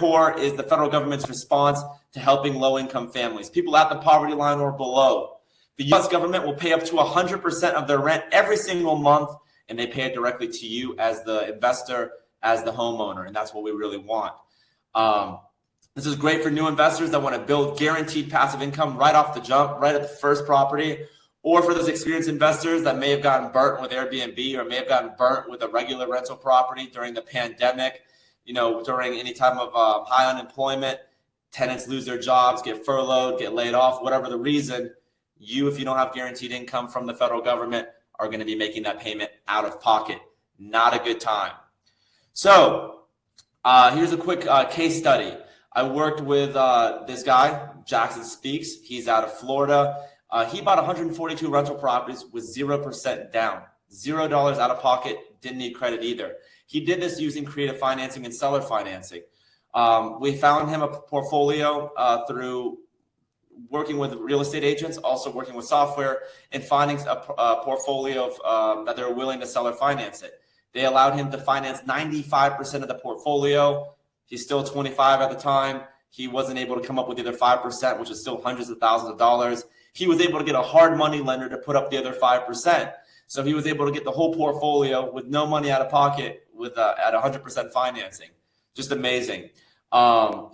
core is the federal government's response to helping low-income families, people at the poverty line or below. The U.S. government will pay up to 100% of their rent every single month, and they pay it directly to you as the investor, as the homeowner, and that's what we really want. This is great for new investors that want to build guaranteed passive income right off the jump, right at the first property, or for those experienced investors that may have gotten burnt with Airbnb or may have gotten burnt with a regular rental property during the pandemic, during any time of high unemployment, tenants lose their jobs, get furloughed, get laid off, whatever the reason, if you don't have guaranteed income from the federal government, are going to be making that payment out of pocket. Not a good time. So here's a quick case study. I worked with this guy, Jackson Speaks. He's out of Florida. He bought 142 rental properties with 0% down, $0 out of pocket, didn't need credit either. He did this using creative financing and seller financing. We found him a portfolio through working with real estate agents, also working with software, and finding a portfolio of, that they're willing to seller finance it. They allowed him to finance 95% of the portfolio. He's still 25 at the time. He wasn't able to come up with the other 5%, which is still hundreds of thousands of dollars. He was able to get a hard money lender to put up the other 5%. So he was able to get the whole portfolio with no money out of pocket at 100% financing. Just amazing.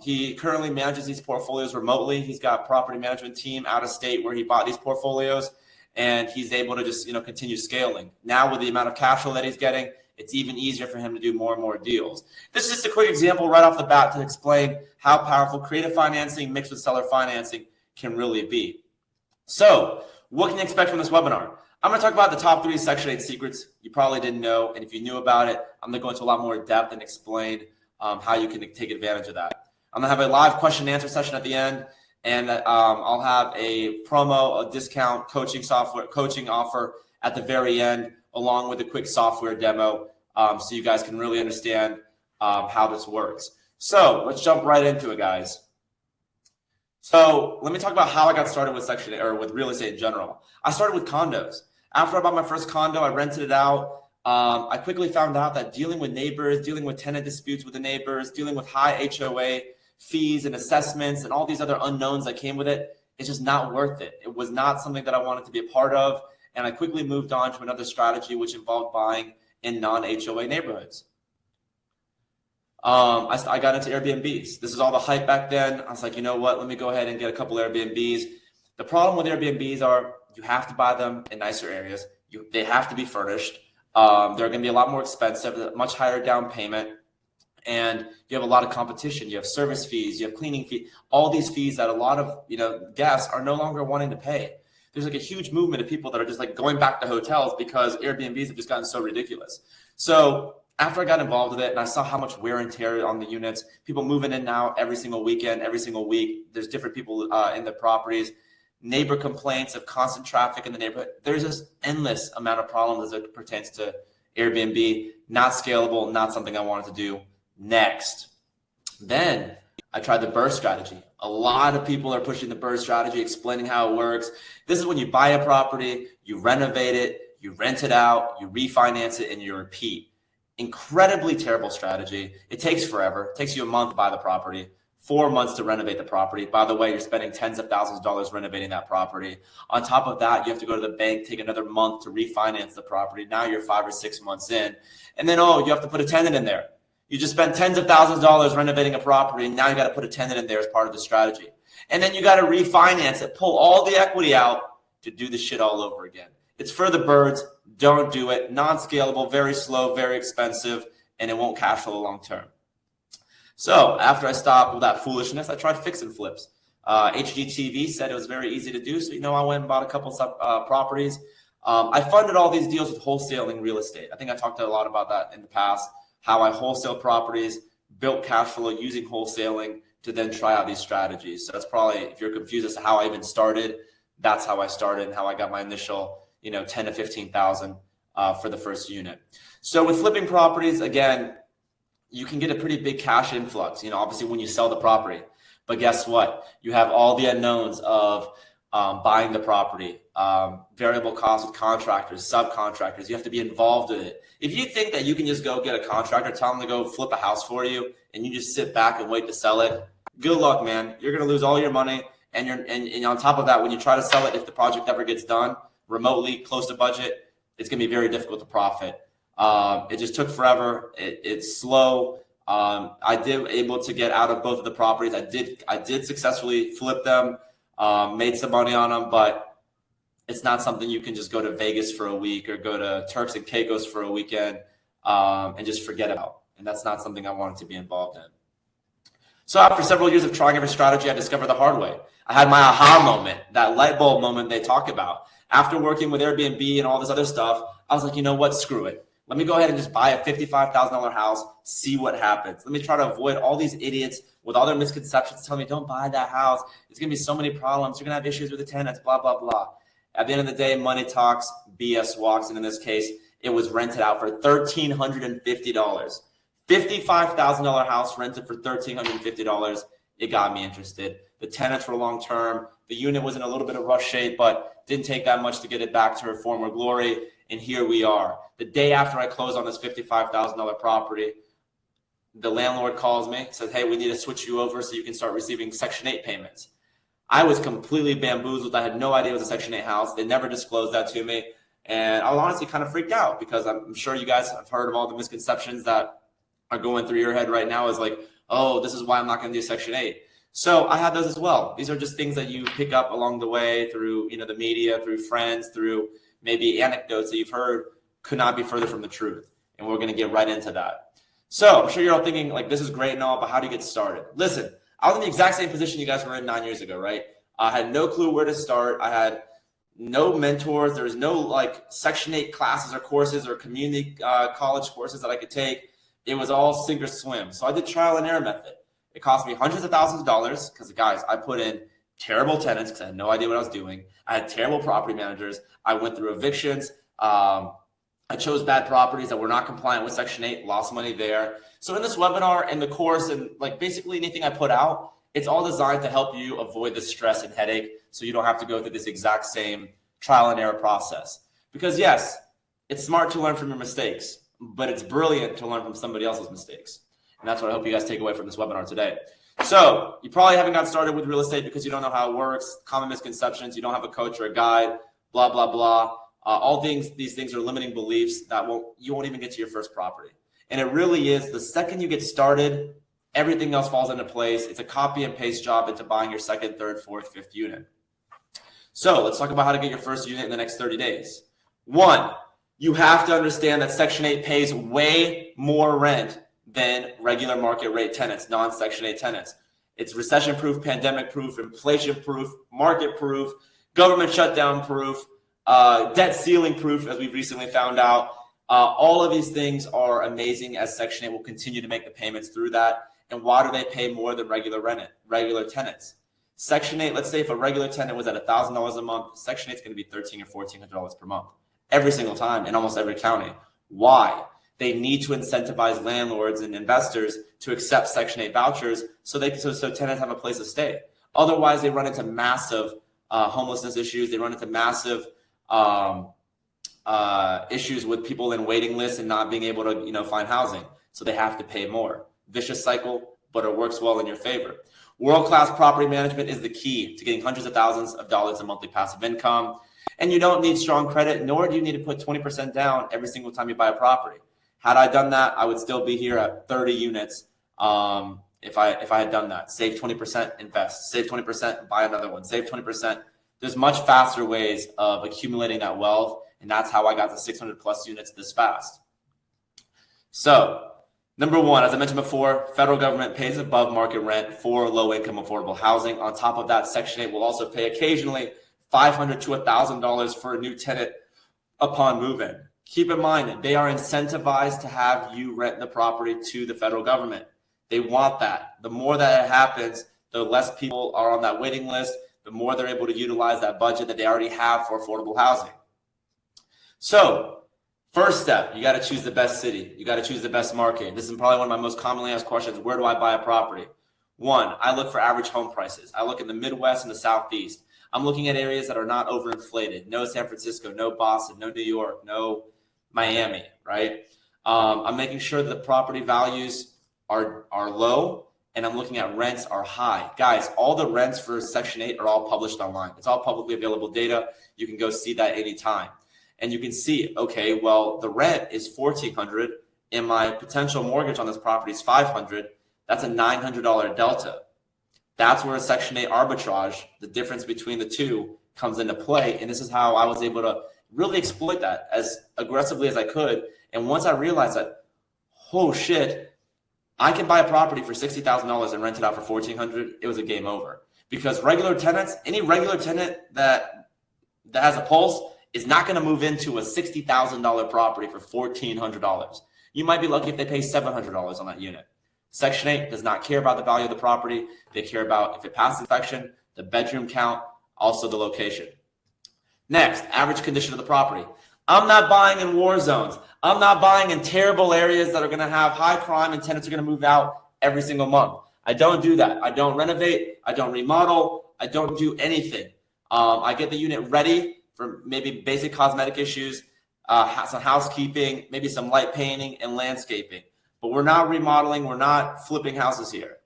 He currently manages these portfolios remotely. He's got a property management team out of state where he bought these portfolios, and he's able to just continue scaling. Now with the amount of cash flow that he's getting, it's even easier for him to do more and more deals. This is just a quick example right off the bat to explain how powerful creative financing mixed with seller financing can really be. So what can you expect from this webinar? I'm going to talk about the top 3 Section 8 secrets you probably didn't know. And if you knew about it, I'm going to go into a lot more depth and explain how you can take advantage of that. I'm going to have a live question and answer session at the end. And I'll have a promo, a discount coaching offer at the very end, along with a quick software demo, so you guys can really understand how this works. So let's jump right into it, guys. So let me talk about how I got started with Section 8 or with real estate in general. I started with condos. After I bought my first condo, I rented it out. I quickly found out that dealing with neighbors, dealing with tenant disputes with the neighbors, dealing with high HOA fees and assessments and all these other unknowns that came with it, it's just not worth it. It was not something that I wanted to be a part of. And I quickly moved on to another strategy, which involved buying in non-HOA neighborhoods. I got into Airbnbs. This is all the hype back then. I was like, you know what? Let me go ahead and get a couple Airbnbs. The problem with Airbnbs are you have to buy them in nicer areas. They have to be furnished. They're going to be a lot more expensive, a much higher down payment. And you have a lot of competition. You have service fees, you have cleaning fees, all these fees that a lot of guests are no longer wanting to pay. There's like a huge movement of people that are just like going back to hotels because Airbnbs have just gotten so ridiculous. So after I got involved with it and I saw how much wear and tear on the units, people moving in now every single weekend, every single week, there's different people in the properties, neighbor complaints of constant traffic in the neighborhood. There's just endless amount of problems as it pertains to Airbnb, not scalable, not something I wanted to do. Next. Then I tried the BRRRR strategy. A lot of people are pushing the BRRRR strategy, explaining how it works. This is when you buy a property, you renovate it, you rent it out, you refinance it, and you repeat. Incredibly terrible strategy. It takes forever. It takes you a month to buy the property, 4 months to renovate the property. By the way, you're spending tens of thousands of dollars renovating that property. On top of that, you have to go to the bank, take another month to refinance the property. Now you're 5 or 6 months in. And then, you have to put a tenant in there. You just spent tens of thousands of dollars renovating a property, and now you got to put a tenant in there as part of the strategy. And then you got to refinance it, pull all the equity out to do the shit all over again. It's for the birds. Don't do it. Non-scalable, very slow, very expensive, and it won't cash flow long term. So after I stopped with that foolishness, I tried fix and flips. HGTV said it was very easy to do, so I went and bought a couple properties. I funded all these deals with wholesaling real estate. I think I talked a lot about that in the past. How I wholesale properties, built cash flow using wholesaling to then try out these strategies. So that's probably, if you're confused as to how I even started, that's how I started and how I got my initial, 10 to 15,000 for the first unit. So with flipping properties, again, you can get a pretty big cash influx, obviously when you sell the property. But guess what? You have all the unknowns of buying the property, variable costs with contractors, subcontractors. You have to be involved in it. If you think that you can just go get a contractor, tell them to go flip a house for you, and you just sit back and wait to sell it, good luck, man. You're going to lose all your money. And on top of that, when you try to sell it, if the project ever gets done remotely, close to budget, it's going to be very difficult to profit. It just took forever. It's slow. I did able to get out of both of the properties. I did successfully flip them, made some money on them, but it's not something you can just go to Vegas for a week or go to Turks and Caicos for a weekend and just forget about. And that's not something I wanted to be involved in. So after several years of trying every strategy, I discovered the hard way. I had my aha moment, that light bulb moment they talk about. After working with Airbnb and all this other stuff, I was like, you know what? Screw it. Let me go ahead and just buy a $55,000 house, see what happens. Let me try to avoid all these idiots with all their misconceptions telling me, don't buy that house. There's going to be so many problems. You're going to have issues with the tenants, blah, blah, blah. At the end of the day, money talks, BS walks. And in this case, it was rented out for $1,350. $55,000 house rented for $1,350. It got me interested. The tenants were long-term. The unit was in a little bit of rough shape, but didn't take that much to get it back to her former glory. And here we are. The day after I closed on this $55,000 property, the landlord calls me, says, hey, we need to switch you over so you can start receiving Section 8 payments. I was completely bamboozled. I had no idea it was a Section 8 house. They never disclosed that to me. And I honestly kind of freaked out because I'm sure you guys have heard of all the misconceptions that are going through your head right now is like, oh, this is why I'm not going to do Section 8. So I had those as well. These are just things that you pick up along the way through, the media, through friends, through maybe anecdotes that you've heard could not be further from the truth. And we're going to get right into that. So I'm sure you're all thinking like, this is great and all, but how do you get started? Listen, I was in the exact same position you guys were in 9 years ago, right? I had no clue where to start. I had no mentors. There was no like Section 8 classes or courses or community college courses that I could take. It was all sink or swim. So I did trial and error method. It cost me hundreds of thousands of dollars because, guys, I put in terrible tenants because I had no idea what I was doing. I had terrible property managers. I went through evictions. I chose bad properties that were not compliant with Section 8, lost money there. So in this webinar and the course and like basically anything I put out, it's all designed to help you avoid the stress and headache so you don't have to go through this exact same trial and error process. Because yes, it's smart to learn from your mistakes, but it's brilliant to learn from somebody else's mistakes. And that's what I hope you guys take away from this webinar today. So you probably haven't got started with real estate because you don't know how it works, common misconceptions, you don't have a coach or a guide, blah, blah, blah. These things are limiting beliefs that you won't even get to your first property. And it really is the second you get started, everything else falls into place. It's a copy and paste job into buying your second, third, fourth, fifth unit. So let's talk about how to get your first unit in the next 30 days. One, you have to understand that Section 8 pays way more rent than regular market rate tenants, non-Section 8 tenants. It's recession-proof, pandemic-proof, inflation-proof, market-proof, government shutdown-proof, debt ceiling-proof, as we've recently found out. All of these things are amazing as Section 8 will continue to make the payments through that. And why do they pay more than regular tenants? Section 8, let's say if a regular tenant was at $1,000 a month, Section 8 is going to be $1,300 or $1,400 per month every single time in almost every county. Why? They need to incentivize landlords and investors to accept Section 8 vouchers so tenants have a place to stay. Otherwise, they run into massive homelessness issues. They run into massive issues with people in waiting lists and not being able to find housing. So they have to pay more. Vicious cycle, but it works well in your favor. World-class property management is the key to getting hundreds of thousands of dollars in monthly passive income. And you don't need strong credit, nor do you need to put 20% down every single time you buy a property. Had I done that, I would still be here at 30 units if I had done that. Save 20%, invest. Save 20%, buy another one. Save 20%. There's much faster ways of accumulating that wealth, and that's how I got to 600 plus units this fast. So, number one, as I mentioned before, federal government pays above market rent for low-income affordable housing. On top of that, Section 8 will also pay occasionally $500 to $1,000 for a new tenant upon move-in. Keep in mind, they are incentivized to have you rent the property to the federal government. They want that. The more that it happens, the less people are on that waiting list, the more they're able to utilize that budget that they already have for affordable housing. So, first step, you got to choose the best city. You got to choose the best market. This is probably one of my most commonly asked questions. Where do I buy a property? One, I look for average home prices. I look in the Midwest and the Southeast. I'm looking at areas that are not overinflated. No San Francisco, no Boston, no New York, no Miami, right? I'm making sure that the property values are low, and I'm looking at rents are high. Guys, all the rents for Section 8 are all published online. It's all publicly available data. You can go see that anytime. And you can see, okay, well, the rent is $1,400 and my potential mortgage on this property is $500. That's a $900 delta. That's where a Section 8 arbitrage, the difference between the two, comes into play. And this is how I was able to really exploit that as aggressively as I could. And once I realized that, oh shit, I can buy a property for $60,000 and rent it out for $1,400, it was a game over. Because regular tenants, any regular tenant that has a pulse is not going to move into a $60,000 property for $1,400. You might be lucky if they pay $700 on that unit. Section 8 does not care about the value of the property. They care about if it passes inspection, the bedroom count, also the location. Next, average condition of the property. I'm not buying in war zones. I'm not buying in terrible areas that are going to have high crime and tenants are going to move out every single month. I don't do that. I don't renovate. I don't remodel. I don't do anything. I get the unit ready for maybe basic cosmetic issues, some housekeeping, maybe some light painting and landscaping. But we're not remodeling. We're not flipping houses here.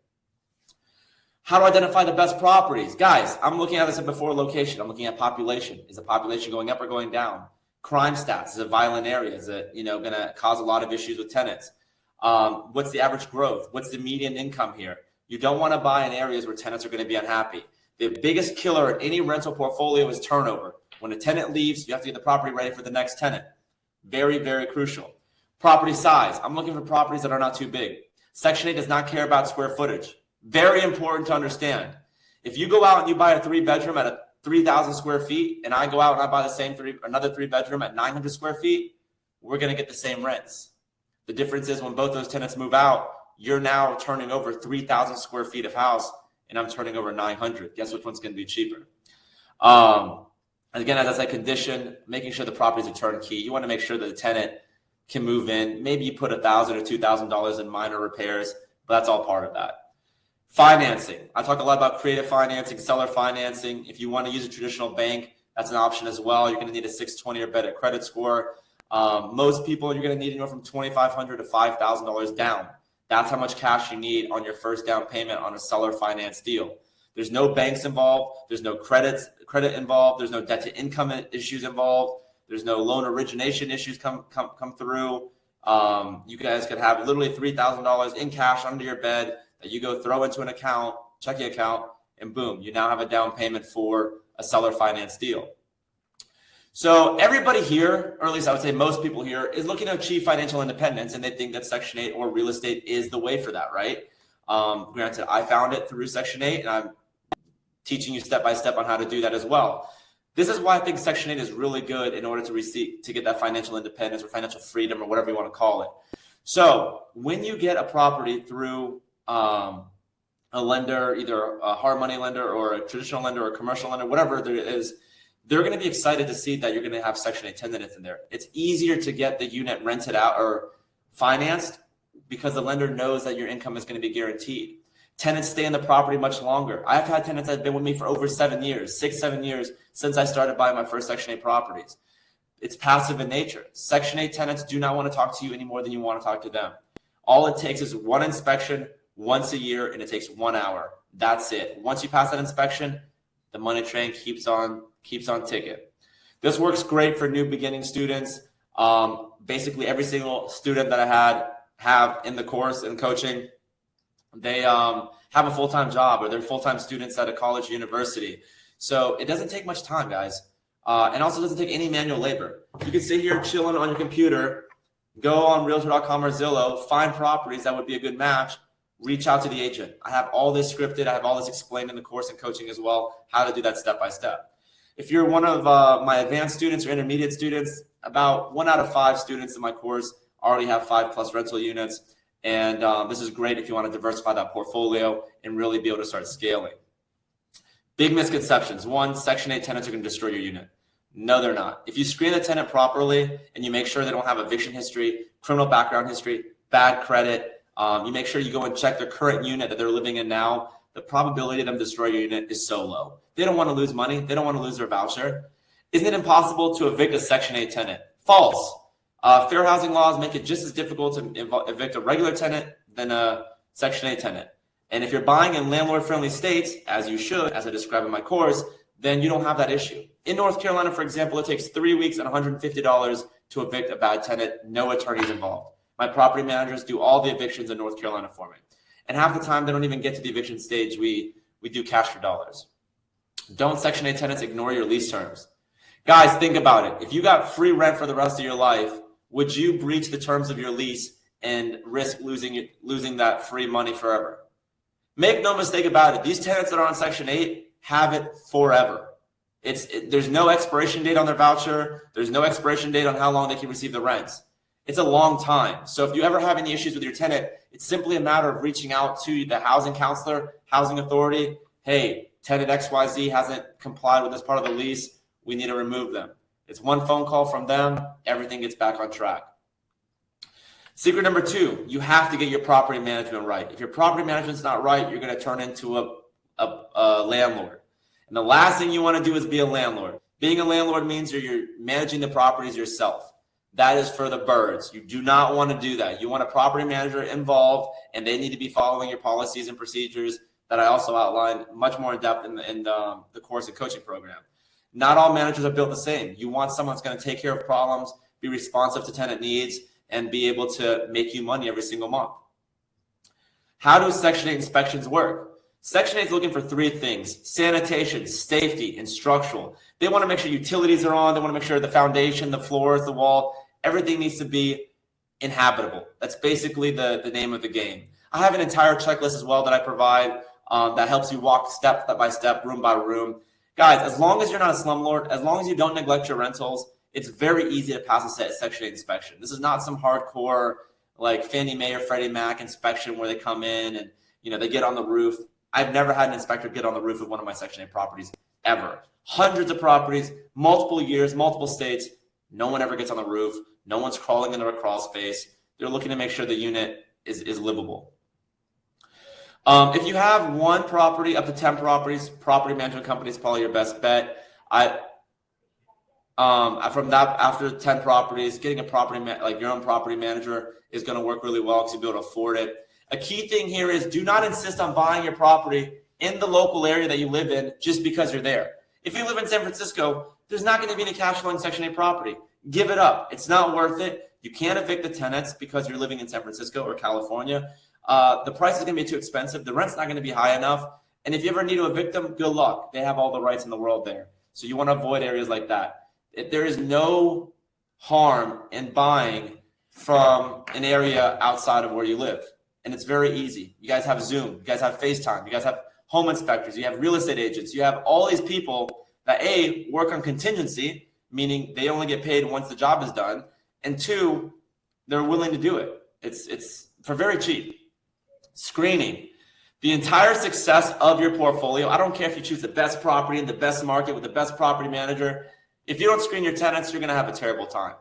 How to identify the best properties? Guys, I'm looking at this before location. I'm looking at population. Is the population going up or going down? Crime stats. Is it violent area? Is it going to cause a lot of issues with tenants? What's the average growth? What's the median income here? You don't want to buy in areas where tenants are going to be unhappy. The biggest killer in any rental portfolio is turnover. When a tenant leaves, you have to get the property ready for the next tenant. Very, very crucial. Property size. I'm looking for properties that are not too big. Section 8 does not care about square footage. Very important to understand. If you go out and you buy a 3-bedroom at 3,000 square feet, and I go out and I buy another 3-bedroom at 900 square feet, we're going to get the same rents. The difference is when both those tenants move out, you're now turning over 3,000 square feet of house, and I'm turning over 900. Guess which one's going to be cheaper? Again, as I said, condition, making sure the properties are turnkey. You want to make sure that the tenant can move in. Maybe you put $1,000 or $2,000 in minor repairs, but that's all part of that. Financing. I talk a lot about creative financing, seller financing. If you want to use a traditional bank, that's an option as well. You're going to need a 620 or better credit score. Most people, you're going to need anywhere from $2,500 to $5,000 down. That's how much cash you need on your first down payment on a seller finance deal. There's no banks involved. There's no credit involved. There's no debt to income issues involved. There's no loan origination issues come through. You guys could have literally $3,000 in cash under your bed that you go throw into an account, checking account, and boom, you now have a down payment for a seller finance deal. So everybody here, or at least I would say most people here, is looking to achieve financial independence, and they think that Section 8 or real estate is the way for that, right? Granted, I found it through Section 8, and I'm teaching you step by step on how to do that as well. This is why I think Section 8 is really good in order to get that financial independence or financial freedom or whatever you want to call it. So when you get a property through a lender, either a hard money lender or a traditional lender or a commercial lender, whatever there is, they're going to be excited to see that you're going to have Section 8 tenants in there. It's easier to get the unit rented out or financed because the lender knows that your income is going to be guaranteed. Tenants stay in the property much longer. I've had tenants that have been with me for over 7 years, 6-7 years since I started buying my first Section 8 properties. It's passive in nature. Section 8 tenants do not want to talk to you any more than you want to talk to them. All it takes is one inspection once a year, and it takes 1 hour. That's it. Once you pass that inspection, the money train keeps on ticking. This works great for new beginning students. Basically, every single student that I have in the course and coaching, they have a full-time job or they're full-time students at a college or university. So it doesn't take much time, guys. And also doesn't take any manual labor. You can sit here chilling on your computer, go on Realtor.com or Zillow, find properties that would be a good match, reach out to the agent. I have all this scripted. I have all this explained in the course and coaching as well, how to do that step by step. If you're one of my advanced students or intermediate students, about 1 out of 5 students in my course already have 5+ rental units. And this is great if you want to diversify that portfolio and really be able to start scaling. Big misconceptions. 1, Section 8 tenants are going to destroy your unit. No, they're not. If you screen the tenant properly and you make sure they don't have eviction history, criminal background history, bad credit, you make sure you go and check their current unit that they're living in now. the probability of them destroying your unit is so low. They don't want to lose money. They don't want to lose their voucher. Isn't it impossible to evict a Section 8 tenant? False. Fair housing laws make it just as difficult to evict a regular tenant than a Section 8 tenant. And if you're buying in landlord-friendly states, as you should, as I describe in my course, then you don't have that issue. In North Carolina, for example, it takes 3 weeks and $150 to evict a bad tenant, no attorneys involved. My property managers do all the evictions in North Carolina for me. And half the time, they don't even get to the eviction stage. We do cash for dollars. Don't Section 8 tenants ignore your lease terms. Guys, think about it. If you got free rent for the rest of your life, would you breach the terms of your lease and risk losing that free money forever? Make no mistake about it. These tenants that are on Section 8 have it forever. There's no expiration date on their voucher. There's no expiration date on how long they can receive the rents. It's a long time. So if you ever have any issues with your tenant, it's simply a matter of reaching out to the housing counselor, housing authority. Hey, tenant XYZ hasn't complied with this part of the lease. We need to remove them. It's one phone call from them. Everything gets back on track. Secret number 2, you have to get your property management right. If your property management's not right, you're going to turn into a landlord. And the last thing you want to do is be a landlord. Being a landlord means you're managing the properties yourself. That is for the birds. You do not want to do that. You want a property manager involved, and they need to be following your policies and procedures that I also outlined much more in depth in the course and coaching program. Not all managers are built the same. You want someone that's going to take care of problems, be responsive to tenant needs, and be able to make you money every single month. How do Section 8 inspections work? Section 8 is looking for 3 things: sanitation, safety, and structural. They want to make sure utilities are on. They want to make sure the foundation, the floors, the wall, everything needs to be inhabitable. That's basically the name of the game. I have an entire checklist as well that I provide that helps you walk step by step, room by room. Guys, as long as you're not a slumlord, as long as you don't neglect your rentals, it's very easy to pass a Section 8 inspection. This is not some hardcore like Fannie Mae or Freddie Mac inspection where they come in and they get on the roof. I've never had an inspector get on the roof of one of my Section 8 properties ever. Hundreds of properties, multiple years, multiple states. No one ever gets on the roof. No one's crawling into a crawl space. They're looking to make sure the unit is livable. If you have 1 property up to 10 properties, property management company is probably your best bet. From that, after 10 properties, getting a property like your own property manager is going to work really well because you'll be able to afford it. A key thing here is do not insist on buying your property in the local area that you live in just because you're there. If you live in San Francisco, there's not going to be any cash flowing Section 8 property. Give it up. It's not worth it. You can't evict the tenants because you're living in San Francisco or California. The price is going to be too expensive. The rent's not going to be high enough. And if you ever need to evict them, good luck. They have all the rights in the world there. So you want to avoid areas like that. There is no harm in buying from an area outside of where you live. And it's very easy. You guys have Zoom. You guys have FaceTime. You guys have home inspectors. You have real estate agents. You have all these people that, A, work on contingency, meaning they only get paid once the job is done. And 2, they're willing to do it. It's for very cheap. Screening. The entire success of your portfolio, I don't care if you choose the best property in the best market with the best property manager. If you don't screen your tenants, you're going to have a terrible time.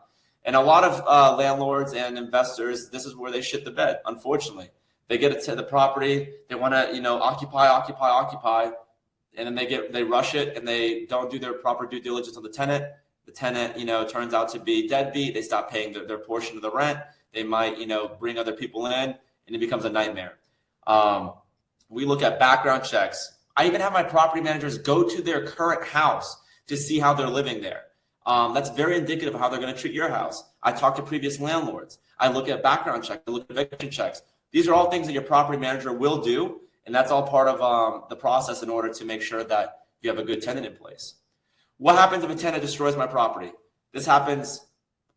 And a lot of landlords and investors, this is where they shit the bed, unfortunately. They get to the property, they want to, occupy, and then they rush it and they don't do their proper due diligence on the tenant. The tenant, turns out to be deadbeat. They stop paying their portion of the rent. They might, bring other people in, and it becomes a nightmare. We look at background checks. I even have my property managers go to their current house to see how they're living there. That's very indicative of how they're going to treat your house. I talk to previous landlords. I look at background checks. I look at eviction checks. These are all things that your property manager will do, and that's all part of the process in order to make sure that you have a good tenant in place. What happens if a tenant destroys my property? This happens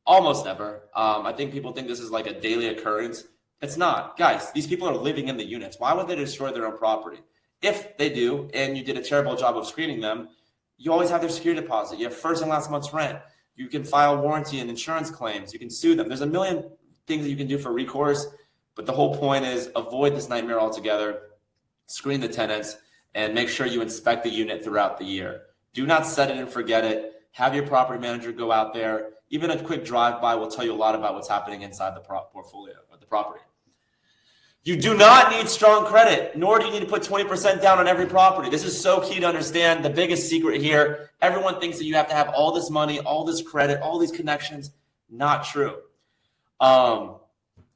almost never. I think people think this is like a daily occurrence. It's not. Guys, these people are living in the units. Why would they destroy their own property? If they do, and you did a terrible job of screening them, you always have their security deposit. You have first and last month's rent. You can file warranty and insurance claims. You can sue them. There's a million things that you can do for recourse, but the whole point is avoid this nightmare altogether. Screen the tenants and make sure you inspect the unit throughout the year. Do not set it and forget it. Have your property manager go out there. Even a quick drive-by will tell you a lot about what's happening inside the portfolio or the property. You do not need strong credit, nor do you need to put 20% down on every property. This is so key to understand. The biggest secret here, everyone thinks that you have to have all this money, all this credit, all these connections. Not true. As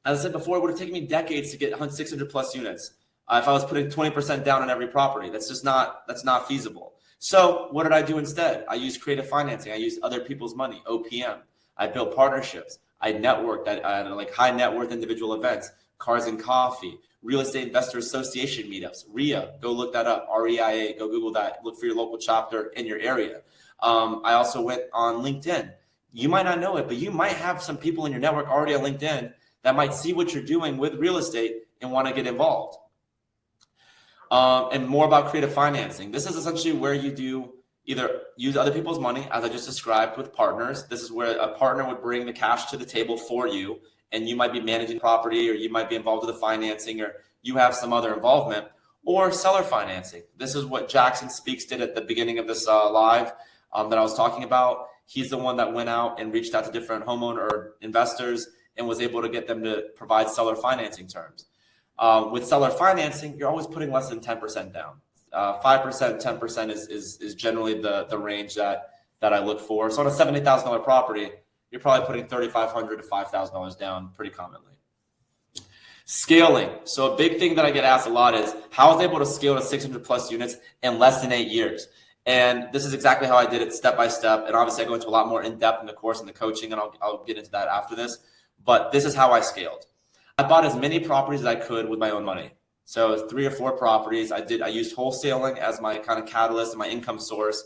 I said before, it would have taken me decades to get 600 plus units if I was putting 20% down on every property. That's not feasible. So what did I do instead? I used creative financing. I used other people's money, OPM. I built partnerships. I networked at like high net worth individual events. Cars and Coffee, Real Estate Investor Association meetups, RIA, go look that up, REIA, go Google that, look for your local chapter in your area. I also went on LinkedIn. You might not know it, but you might have some people in your network already on LinkedIn that might see what you're doing with real estate and want to get involved. And more about creative financing. This is essentially where you do either use other people's money, as I just described with partners. This is where a partner would bring the cash to the table for you, and you might be managing property, or you might be involved with the financing, or you have some other involvement, or seller financing. This is what Jackson Speaks did at the beginning of this live that I was talking about. He's the one that went out and reached out to different homeowner or investors and was able to get them to provide seller financing terms. With seller financing, you're always putting less than 10% down. 5%, 10% is generally the range that I look for. So on a $70,000 property, you're probably putting $3,500 to $5,000 down pretty commonly. Scaling. So a big thing that I get asked a lot is how I was able to scale to 600 plus units in less than 8 years. And this is exactly how I did it step by step. And obviously I go into a lot more in depth in the course and the coaching, and I'll get into that after this. But this is how I scaled. I bought as many properties as I could with my own money. So 3 or 4 properties. I used wholesaling as my kind of catalyst and my income source.